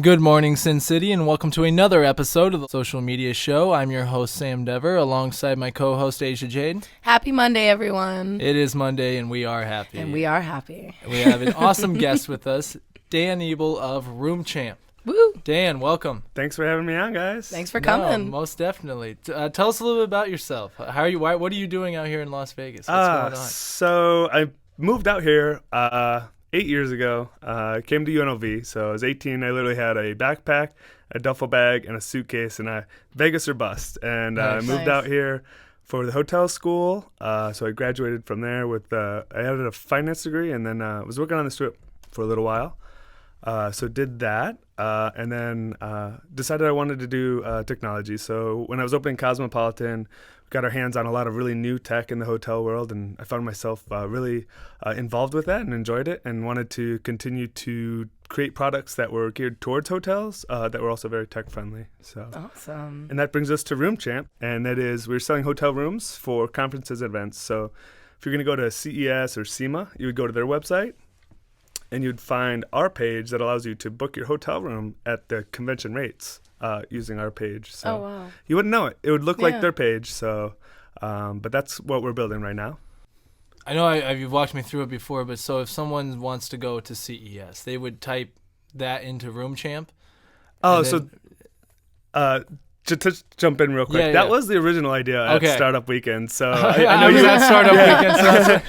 Good morning, Sin City, and welcome to another episode of the Social Media Show. I'm your host, Sam Dever, alongside my co-host, Asia Jade. Happy Monday, everyone. It is Monday, and we are happy. And we are happy. We have an awesome guest with us, Dan Ebel of Room Champ. Woo! Dan, welcome. Thanks for having me on, guys. Thanks for coming. No, most definitely. Tell us a little bit about yourself. How are you? What are you doing out here in Las Vegas? What's going on? So I moved out here 8 years ago. Came to UNLV. So I was 18. I literally had a backpack, a duffel bag, and a suitcase, and Vegas or bust. And I moved out here for the hotel school. So I graduated from there with I had a finance degree, and then was working on the Strip for a little while. So did that, and then decided I wanted to do technology. So when I was opening Cosmopolitan, we got our hands on a lot of really new tech in the hotel world, and I found myself really involved with that and enjoyed it, and wanted to continue to create products that were geared towards hotels that were also very tech friendly. So awesome. And that brings us to Room Champ, and that is we're selling hotel rooms for conferences and events. So if you're going to go to CES or SEMA, you would go to their website, and you'd find our page that allows you to book your hotel room at the convention rates using our page. So wow. You wouldn't know it. It would look like their page. So, but that's what we're building right now. I know you've walked me through it before, but so if someone wants to go to CES, they would type that into Room Champ? To jump in real quick, that was the original idea at Startup Weekend. So I know you at Startup Weekend.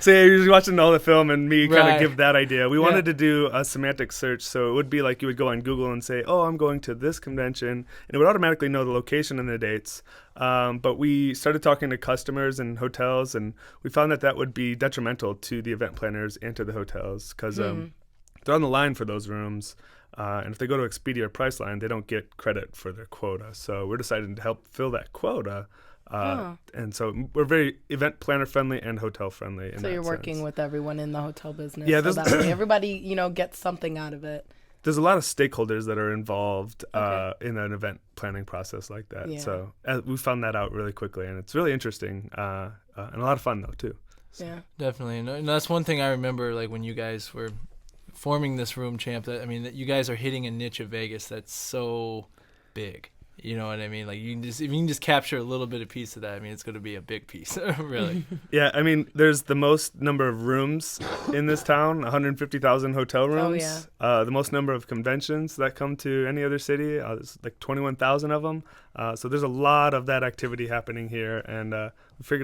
So you're usually watching all the film and me kind of give that idea. We wanted to do a semantic search, so it would be like you would go on Google and say, "Oh, I'm going to this convention," and it would automatically know the location and the dates. But we started talking to customers and hotels, and we found that would be detrimental to the event planners and to the hotels because they're on the line for those rooms. And if they go to Expedia or Priceline, they don't get credit for their quota. So we're deciding to help fill that quota. And so we're very event planner friendly and hotel friendly. So you're working with everyone in the hotel business. Yeah, so that way everybody, gets something out of it. There's a lot of stakeholders that are involved in an event planning process like that. Yeah. So we found that out really quickly, and it's really interesting and a lot of fun though too. So. Yeah, definitely. And that's one thing I remember, like when you guys were forming this Room Champ, that you guys are hitting a niche of Vegas that's so big. You know what I mean? Like if you can just capture a little bit of piece of that, it's going to be a big piece, really. Yeah, there's the most number of rooms in this town, 150,000 hotel rooms. Oh, yeah. The most number of conventions that come to any other city, there's like 21,000 of them. So there's a lot of that activity happening here, and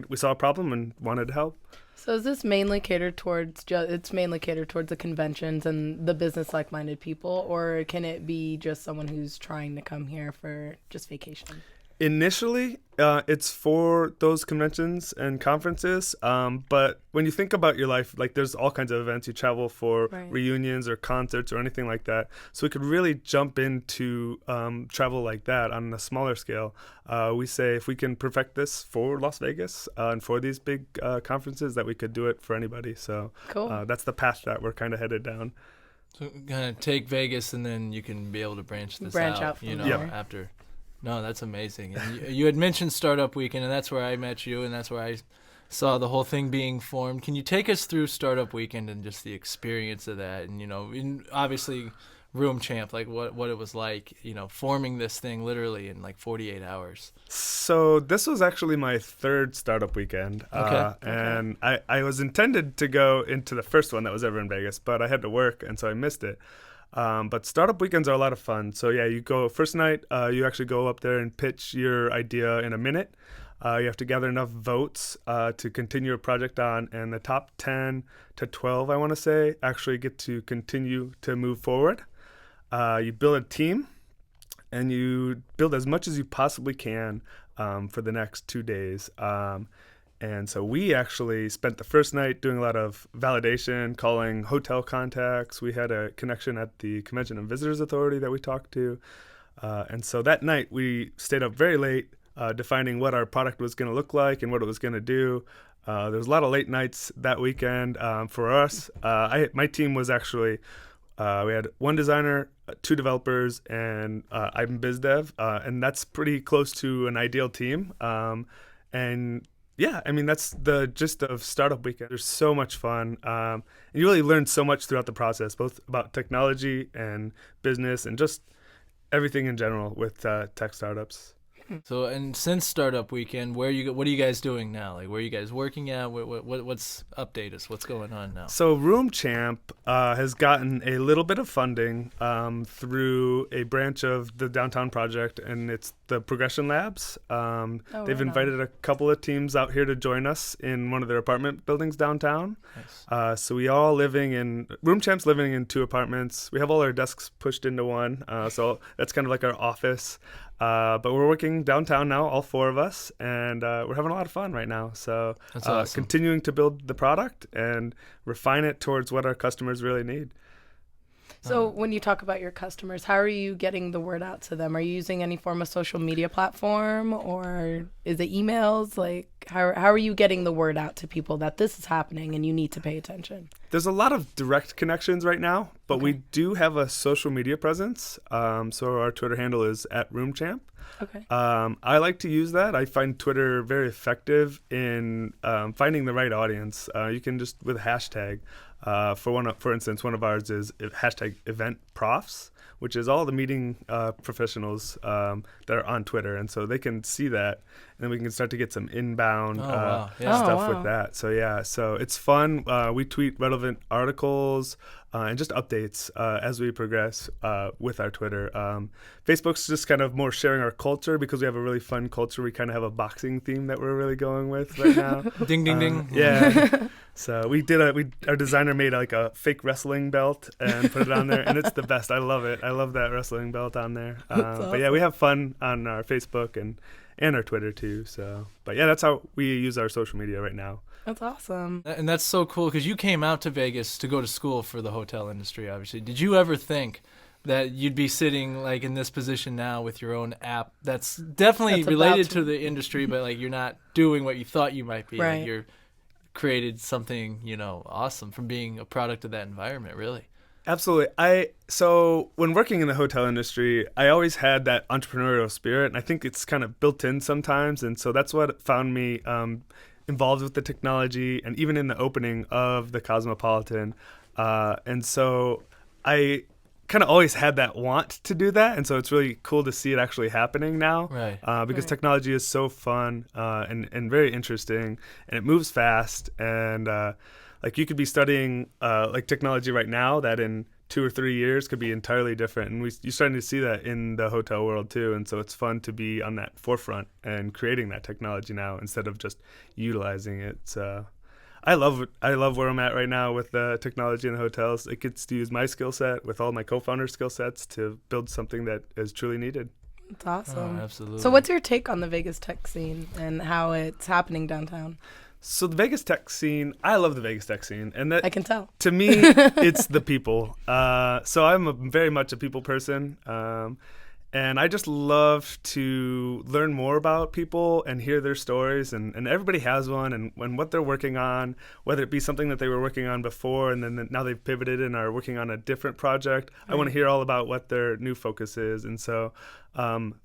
we saw a problem and wanted to help. So is this mainly catered towards the conventions and the business like-minded people, or can it be just someone who's trying to come here for just vacation? Initially, it's for those conventions and conferences, but when you think about your life, like there's all kinds of events. You travel for reunions or concerts or anything like that. So we could really jump into travel like that on a smaller scale. We say if we can perfect this for Las Vegas and for these big conferences, that we could do it for anybody. So cool. That's the path that we're kind of headed down. So kind of take Vegas, and then you can be able to branch out from there. After. No, that's amazing. And you had mentioned Startup Weekend, and that's where I met you, and that's where I saw the whole thing being formed. Can you take us through Startup Weekend and just the experience of that? And, obviously Room Champ, like what it was like, forming this thing literally in like 48 hours. So this was actually my third Startup Weekend. And I was intended to go into the first one that was ever in Vegas, but I had to work, and so I missed it. But Startup Weekends are a lot of fun. So you go first night, you actually go up there and pitch your idea in a minute. You have to gather enough votes to continue a project on, and the top 10 to 12, I want to say, actually get to continue to move forward. You build a team, and you build as much as you possibly can for the next 2 days. And so we actually spent the first night doing a lot of validation, calling hotel contacts. We had a connection at the Convention and Visitors Authority that we talked to. And so that night we stayed up very late defining what our product was going to look like and what it was going to do. There was a lot of late nights that weekend for us. My team was actually, we had one designer, 2 developers, and I'm biz dev. And that's pretty close to an ideal team. And Yeah, I mean, that's the gist of Startup Weekend. There's so much fun. And you really learn so much throughout the process, both about technology and business and just everything in general with tech startups. So, and since Startup Weekend, what are you guys doing now? Like, where are you guys working at? What's update us? What's going on now? So Room Champ has gotten a little bit of funding through a branch of the downtown project, and it's the Progression Labs. They've invited a couple of teams out here to join us in one of their apartment buildings downtown. Nice. So we all Room Champ's living in 2 apartments. We have all our desks pushed into one, so that's kind of like our office. But we're working downtown now, all 4 of us, and we're having a lot of fun right now. So That's awesome. Continuing to build the product and refine it towards what our customers really need. So when you talk about your customers, how are you getting the word out to them? Are you using any form of social media platform, or is it emails? Like, how are you getting the word out to people that this is happening and you need to pay attention? There's a lot of direct connections right now, but we do have a social media presence. So our Twitter handle is @RoomChamp. Okay. I like to use that. I find Twitter very effective in finding the right audience. You can just with a hashtag. For instance, one of ours is hashtag event profs, which is all the meeting professionals that are on Twitter, and so they can see that, and then we can start to get some inbound stuff with that. So it's fun. We tweet relevant articles and just updates as we progress with our Twitter. Facebook's just kind of more sharing our culture because we have a really fun culture. We kind of have a boxing theme that we're really going with right now. Ding, ding, ding. Yeah. So our designer made like a fake wrestling belt and put it on there, and it's the best. I love it. I love that wrestling belt on there. But yeah, we have fun on our Facebook and our Twitter too. So, but yeah, that's how we use our social media right now. That's awesome. And that's so cool because you came out to Vegas to go to school for the hotel industry, obviously. Did you ever think that you'd be sitting like in this position now with your own app that's definitely related to the industry, but like you're not doing what you thought you might be? Right. Like you're created something, awesome from being a product of that environment, really. Absolutely. So when working in the hotel industry, I always had that entrepreneurial spirit, and I think it's kind of built in sometimes, and so that's what found me involved with the technology and even in the opening of the Cosmopolitan. And so I kind of always had that want to do that, and so it's really cool to see it actually happening now. Right. Because technology is so fun and very interesting, and it moves fast, and like you could be studying like technology right now that in 2 or 3 years could be entirely different, and you're starting to see that in the hotel world too. And so it's fun to be on that forefront and creating that technology now instead of just utilizing it. So I love where I'm at right now with the technology in the hotels. It gets to use my skill set with all my co-founder skill sets to build something that is truly needed. It's awesome. Oh, absolutely. So what's your take on the Vegas tech scene and how it's happening downtown? So the Vegas tech scene, I love the Vegas tech scene, and that I can tell. to me, it's the people. So I'm very much a people person, and I just love to learn more about people and hear their stories. And everybody has one, and what they're working on, whether it be something that they were working on before, and then now they've pivoted and are working on a different project. I want to hear all about what their new focus is, and so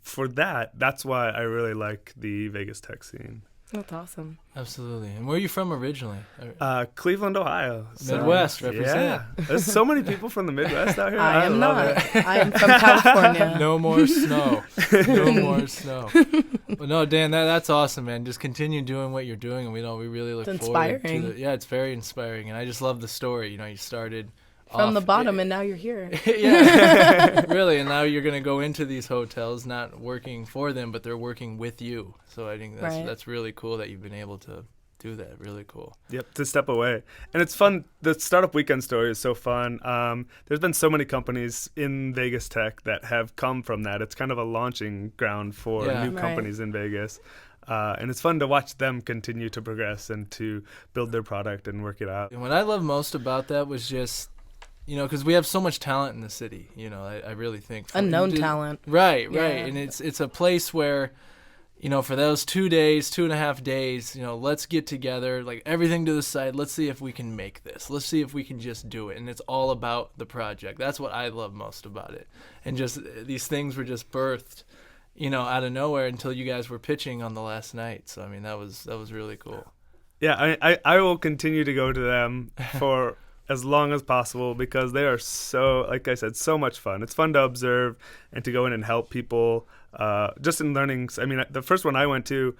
for that's why I really like the Vegas tech scene. That's awesome. Absolutely. And where are you from originally? Cleveland, Ohio. Midwest, represent. Yeah. There's so many people from the Midwest out here. I am love not. it. I am from California. No more snow. No more snow. But no, Dan, that's awesome, man. Just continue doing what you're doing, and we really look It's forward inspiring. to it's very inspiring, and I just love the story. You started from the bottom, and now you're here. Yeah, really. And now you're going to go into these hotels, not working for them, but they're working with you. So I think that's really cool that you've been able to do that. Really cool. Yep, to step away. And it's fun. The Startup Weekend story is so fun. There's been so many companies in Vegas tech that have come from that. It's kind of a launching ground for new companies in Vegas. And it's fun to watch them continue to progress and to build their product and work it out. And what I love most about that was just, because we have so much talent in the city, I really think. Unknown talent. Right. Yeah. And it's a place where, for those 2.5 days, let's get together, like everything to the side. Let's see if we can make this. Let's see if we can just do it. And it's all about the project. That's what I love most about it. And just these things were just birthed. out of nowhere until you guys were pitching on the last night. So I mean, that was really cool. Yeah, I will continue to go to them for as long as possible because they are so, like I said, so much fun. It's fun to observe and to go in and help people. Just in learning, I mean, the first one I went to,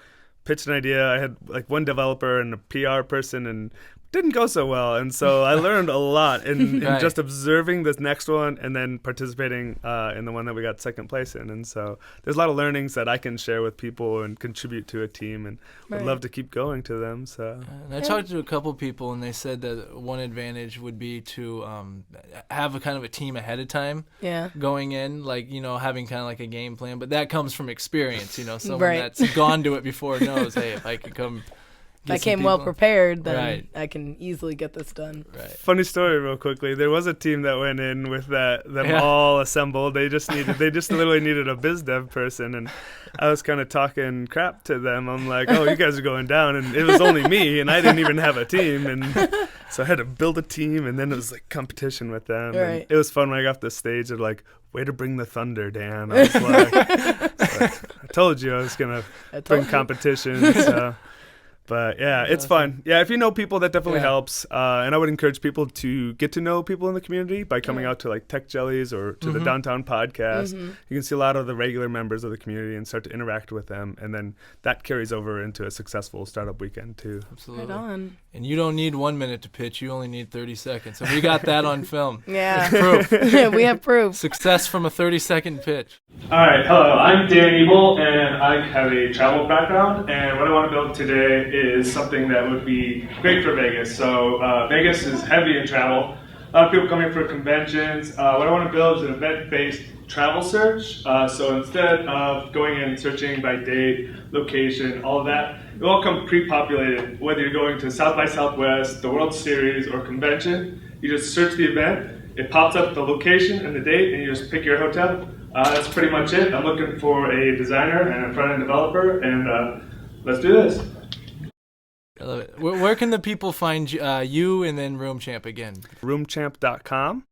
pitched an idea. I had like one developer and a PR person, and didn't go so well, and so I learned a lot in Right. just observing this next one and then participating in the one that we got second place in. And so there's a lot of learnings that I can share with people and contribute to a team, and would love to keep going to them. So And I talked to a couple people, and they said that one advantage would be to have a kind of a team ahead of time. Yeah. Going in, like, having kind of like a game plan, but that comes from experience. Someone Right. that's gone to it before knows, hey, if I could come. If I came well prepared, then Right. I can easily get this done. Right. funny story, real quickly. There was a team that went in with them Yeah. all assembled. They just literally needed a biz dev person, and I was kind of talking crap to them. I'm like, "Oh, you guys are going down," and it was only me, and I didn't even have a team, and so I had to build a team, and then it was like competition with them. Right. And it was fun when I got off the stage. They're like, "Way to bring the thunder, Dan." I was like, "I told you I was gonna bring competition." So. But yeah, it's fun. Yeah, if you know people, that definitely helps. And I would encourage people to get to know people in the community by coming out to like Tech Jellies or to the Downtown Podcast. You can see a lot of the regular members of the community and start to interact with them. And then that carries over into a successful startup weekend too. Absolutely. Right on. And you don't need 1 minute to pitch. You only need 30 seconds. And we got that on film. Yeah. Proof. We have proof. Success from a 30-second pitch. All right, hello, I'm Dan Ebel, and I have a travel background, and what I want to build today is something that would be great for Vegas. So Vegas is heavy in travel. A lot of people coming for conventions. What I want to build is an event-based travel search. So instead of going in and searching by date, location, all of that, it will all come pre-populated. Whether you're going to South by Southwest, the World Series, or convention, you just search the event. It pops up the location and the date, and you just pick your hotel. That's pretty much it. I'm looking for a designer and a front-end developer, and let's do this. I love it. Where can the people find you and then Room Champ again? Roomchamp.com.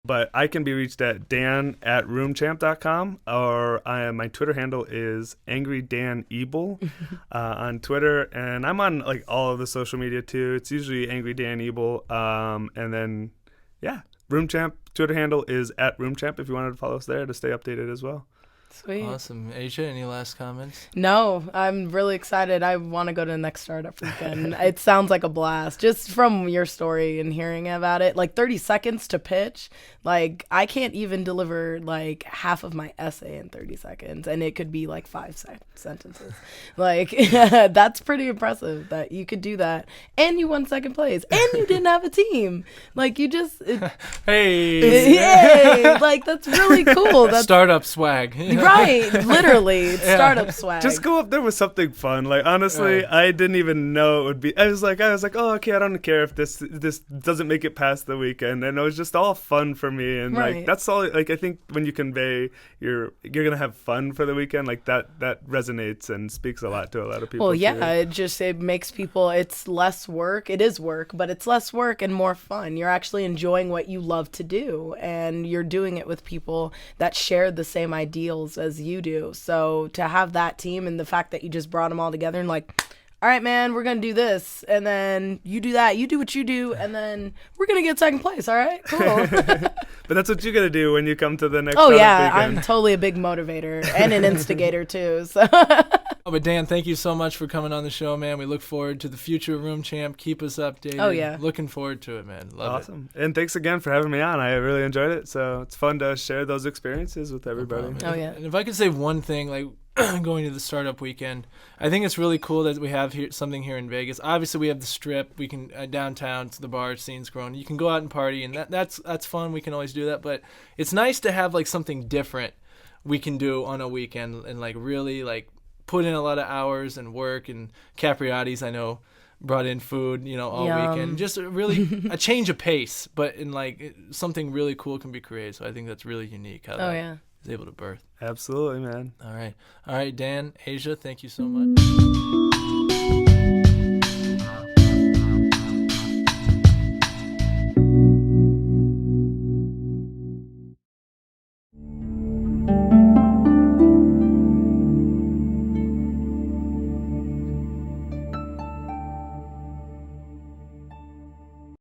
But I can be reached at dan@roomchamp.com, or my Twitter handle is angrydanebel on Twitter, and I'm on like all of the social media too. It's usually angrydanebel, and then Roomchamp Twitter handle is @roomchamp if you wanted to follow us there to stay updated as well. Sweet. Awesome. Asia, any last comments? No, I'm really excited. I want to go to the next startup weekend. It sounds like a blast. Just from your story and hearing about it, like 30 seconds to pitch, like I can't even deliver like half of my essay in 30 seconds, and it could be like 5 sentences. Like that's pretty impressive that you could do that, and you won second place, and you didn't have a team. Like you just Hey. yay! Like that's really cool. That's Startup swag. right, literally, it's startup swag. Just go up there with something fun. Like honestly, Right. I didn't even know it would be. I was like, oh, okay, I don't care if this doesn't make it past the weekend, and it was just all fun for me. And Right. like that's all. Like I think when you convey you're gonna have fun for the weekend, like that resonates and speaks a lot to a lot of people. Well, yeah, too. it makes people, it's less work. It is work, but it's less work and more fun. You're actually enjoying what you love to do, and you're doing it with people that share the same ideals as you do. So to have that team and the fact that you just brought them all together and like, all right, man, we're going to do this. And then you do that. You do what you do. And then we're going to get second place. All right, cool. But that's what you're gonna do when you come to the next. Oh, startup yeah. weekend. I'm totally a big motivator and an instigator, too. So. Oh, but Dan, thank you so much for coming on the show, man. We look forward to the future of Room Champ. Keep us updated. Oh, yeah. Looking forward to it, man. Love it. Awesome. And thanks again for having me on. I really enjoyed it. So it's fun to share those experiences with everybody. Oh, yeah. And if I could say one thing, like going to the startup weekend, I think it's really cool that we have something here in Vegas. Obviously, we have the Strip. We can downtown, the bar scene's growing. You can go out and party, and that's fun. We can always do that. But it's nice to have like something different we can do on a weekend and like really like put in a lot of hours and work. And Capriati's, I know, brought in food, all Yum. weekend. Just a change of pace, but in like something really cool can be created. So I think that's really unique how that is able to birth. Absolutely, man. All right, Dan, Asia, thank you so much.